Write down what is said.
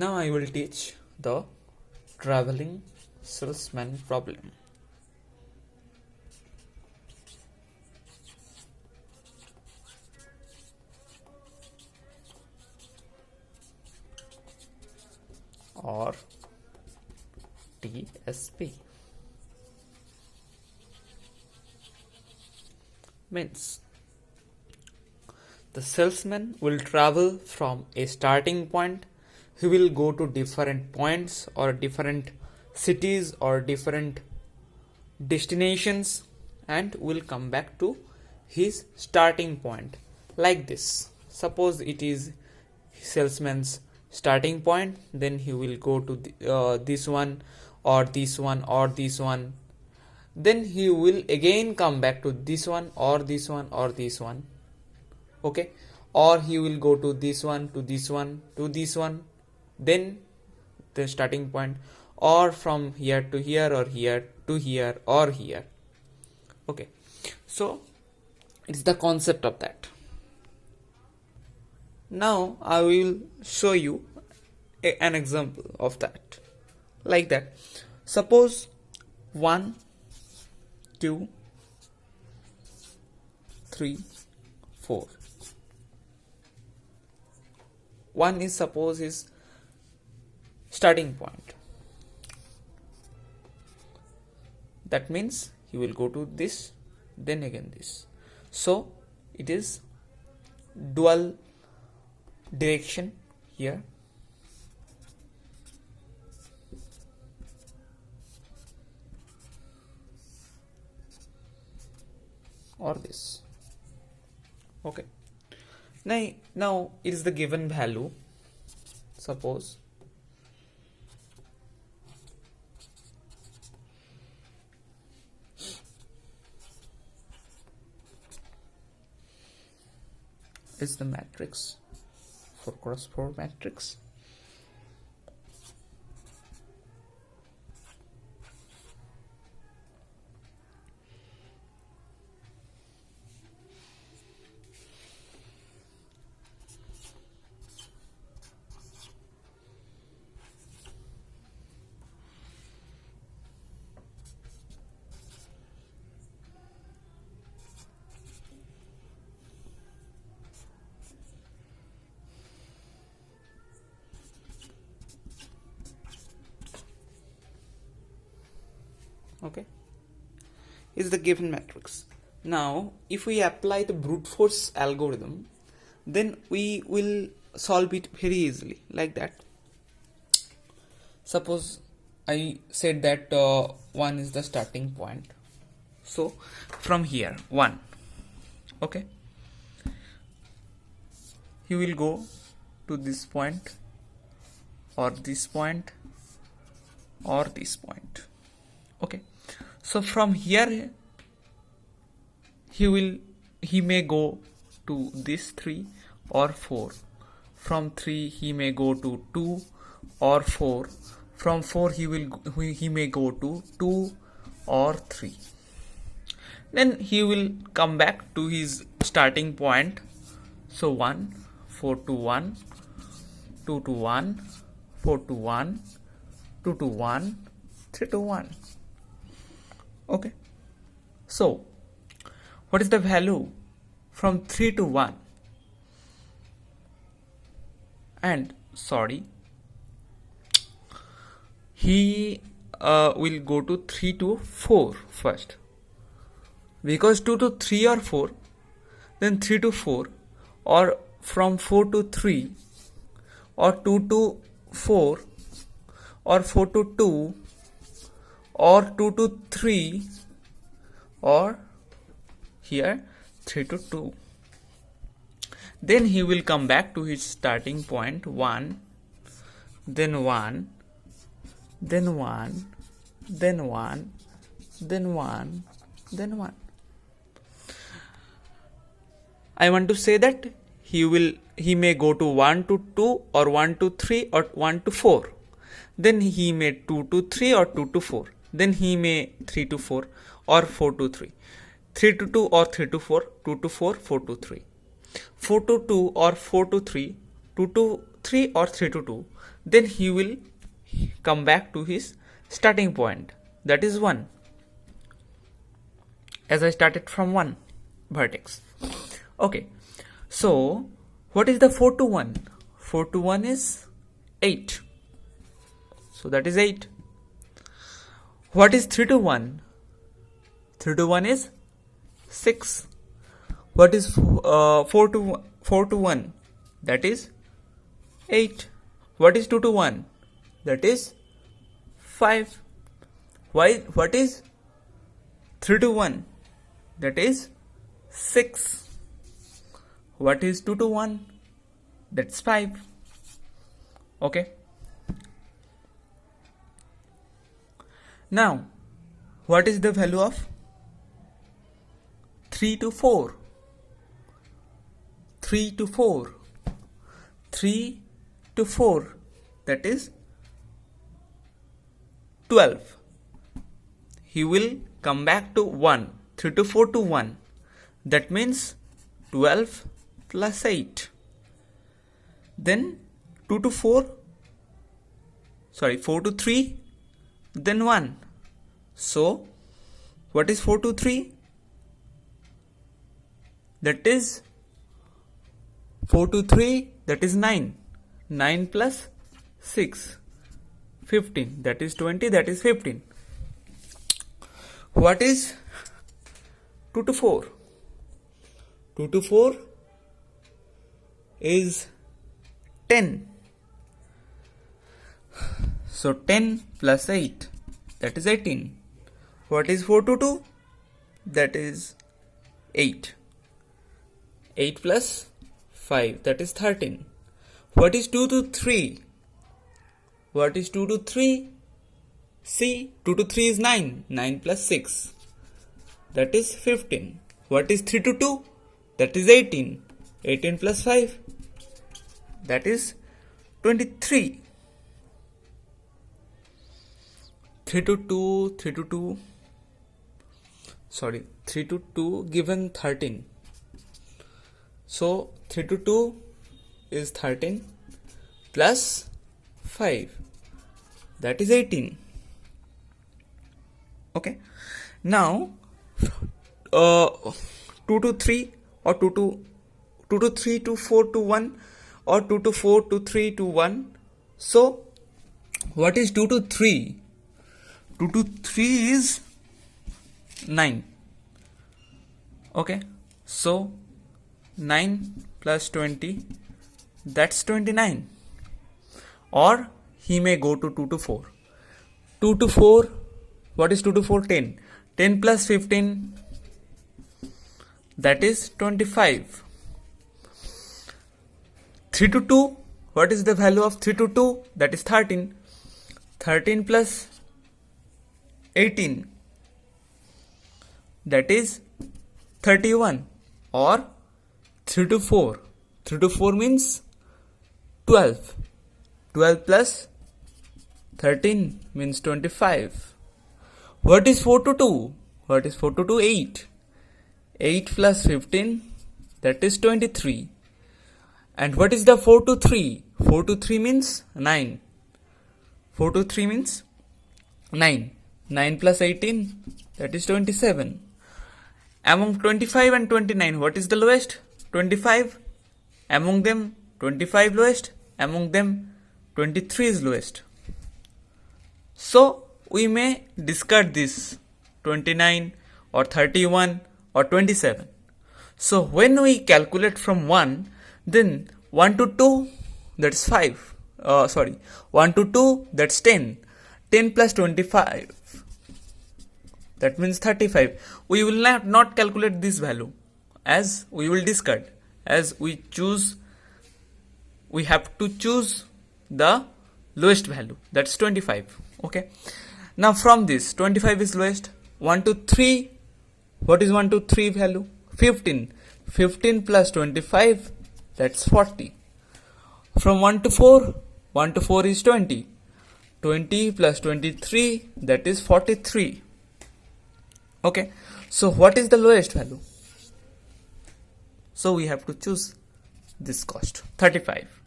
Now I will teach the traveling salesman problem. Or TSP. Means the salesman will travel from a starting point. He will go to different points or different cities or different destinations and will come back to his starting point like this. Suppose it is salesman's starting point, then he will go to this one or this one or this one, then he will again come back to this one or this one or this one, okay, or he will go to this one to this one to this one, then the starting point, or from here to here or here to here or here. Okay, so it's the concept of that. Now I will show you an example of that, like that. Suppose 1 2 3 4. 1 is suppose his starting point. That means he will go to this, then again this. So it is dual direction here. Or this. Okay. Now it is the given value. Suppose is the matrix 4 cross 4 matrix. Okay, is the given matrix. Now if we apply the brute force algorithm, then we will solve it very easily, like that. Suppose I said that 1 is the starting point, so from here 1, okay, he will go to this point or this point or this point. Okay, so from here he may go to this 3 or 4. From 3 he may go to 2 or 4. From 4 he may go to 2 or 3. Then he will come back to his starting point. So 1 4 to 1 2 to 1 4 to 1 2 to 1 3 to 1. Okay, so what is the value from 3 to 1? And sorry, he will go to 3 to 4 first, because 2 to 3 or 4, then 3 to 4, or from 4 to 3, or 2 to 4, or 4 to 2, or 2 to 3, or here 3 to 2. Then he will come back to his starting point 1, then 1, then 1, then 1, then 1, then 1. I want to say that he may go to 1 to 2 or 1 to 3 or 1 to 4. Then he may 2 to 3 or 2 to 4. Then he may 3 to 4 or 4 to 3. 3 to 2 or 3 to 4, 2 to 4, 4 to 3. 4 to 2 or 4 to 3, 2 to 3 or 3 to 2, then he will come back to his starting point, that is 1, as I started from 1 vertex. Okay, so what is the 4 to 1? 4 to 1 is 8, so that is 8. What is 3 to 1? 3 to 1 is 6. What is 4 to 1? That is 8. What is 2 to 1? That is 5. What is 3 to 1? That is 6. What is 2 to 1? That's 5. Okay. Now, what is the value of 3 to 4? 3 to 4. 3 to 4. That is 12. He will come back to 1. 3 to 4 to 1. That means 12 plus 8. Then 4 to 3, then 1. So, what is 4 to 3? That is 4 to 3, that is 9. 9 plus 6, 15. That is 20, that is 15. What is 2 to 4? 2 to 4 is 10. So 10 plus 8, that is 18. What is 4 to 2? That is 8. 8 plus 5, that is 13. What is 2 to 3? What is 2 to 3? See, 2 to 3 is 9. 9 plus 6, that is 15. What is 3 to 2? That is 18. 18 plus 5, that is 23. 3 to 2 given 13. So 3 to 2 is 13 plus 5, that is 18. Okay. Now 2 to 3 or 2 to 3 to 4 to 1 or 2 to 4 to 3 to 1. So what is 2 to 3? 2 to 3 is 9. Okay. So 9 plus 20, that's 29. Or he may go to 2 to 4. 2 to 4, what is 2 to 4? 10. 10 plus 15, that is 25. 3 to 2, what is the value of 3 to 2? That is 13. 13 plus 18, that is 31. Or 3 to 4. 3 to 4 means 12. 12 plus 13 means 25. What is 4 to 2? What is 4 to 2? 8. 8 plus 15, that is 23. And what is the 4 to 3? 4 to 3 means 9. 4 to 3 means 9. 9 plus 18, that is 27. Among 25 and 29, what is the lowest? 25. Among them, 25 lowest. Among them, 23 is lowest. So, we may discard this 29 or 31 or 27. So, when we calculate from 1, then 1 to 2, that's 5. 1 to 2, that's 10. 10 plus 25, that means 35. We will not calculate this value, as we will discard. As we have to choose the lowest value, that's 25. Okay. Now from this, 25 is lowest. 1 to 3, what is 1 to 3 value? 15. 15 plus 25, that's 40. From 1 to 4, 1 to 4 is 20. 20 plus 23, that is 43. Okay. So what is the lowest value? So we have to choose this cost, 35.